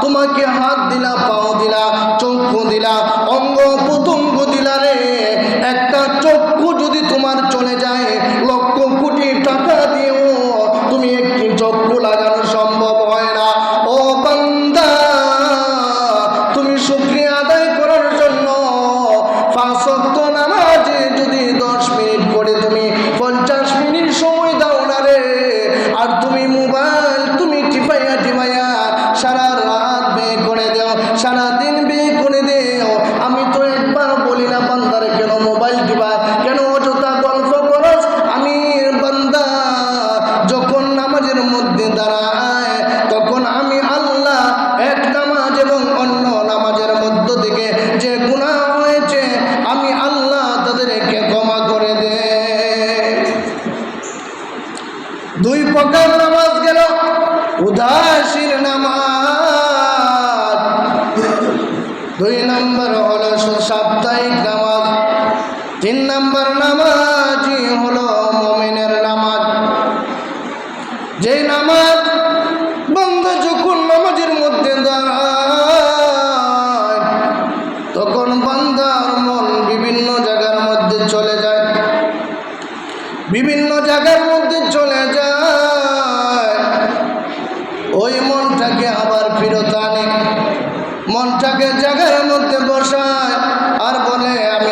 তোমাকে হাত দিলা, পাও দিলা, চক্ষু দিলা, অঙ্গ প্রত্যঙ্গ দিলা রে। একটা চক্ষু যদি তোমার চলে যায়, লক্ষ কোটি টাকা দিয়েও তুমি একটি চক্ষু লাগানো সম্ভব হয় না। ও বান্দা, তুমি শুকরিয়া আদায় করার জন্য 5 ওয়াক্ত নামাজে যদি 10 মিনিট করে তুমি 50 মিনিট সময় দাও না রে, আর তুমি মোবাইল তুমি টিপাইয়া টিপাইয়া সারা রাত ব্যয় করে দেও, সারা দিন ব্যয় করে দেও। আমি তো একবার বলি না বান্দারে কেন মোবাইল টিপা, কেন অযথা গল্প করস। আমি বান্দা যখন নামাজের মধ্যে দাঁড়ায়, তখন আমি আল্লাহ এক নামাজ এবং অন্য নামাজের মধ্য থেকে যে গুনাহ হয়েছে আমি আল্লাহ তাদেরকে ক্ষমা করে দে। 2 প্রকার নামাজ গেল। উদাসীন নামাজ, 2 নম্বর হলো সাপ্তাহিক নামাজ, 3 নম্বর নামাজই হলো মুমিনের নামাজ। যে নামাজ বান্দা যখন নামাজের মধ্যে দাঁড়ায়, তখন বান্দার মন বিভিন্ন জায়গার মধ্যে চলে যায়, বিভিন্ন জায়গার মধ্যে চলে যায়। ওই মনটাকে আবার ফেরত আনে, মনটাকে জায়গার মধ্যে বসায় আর বলে আমি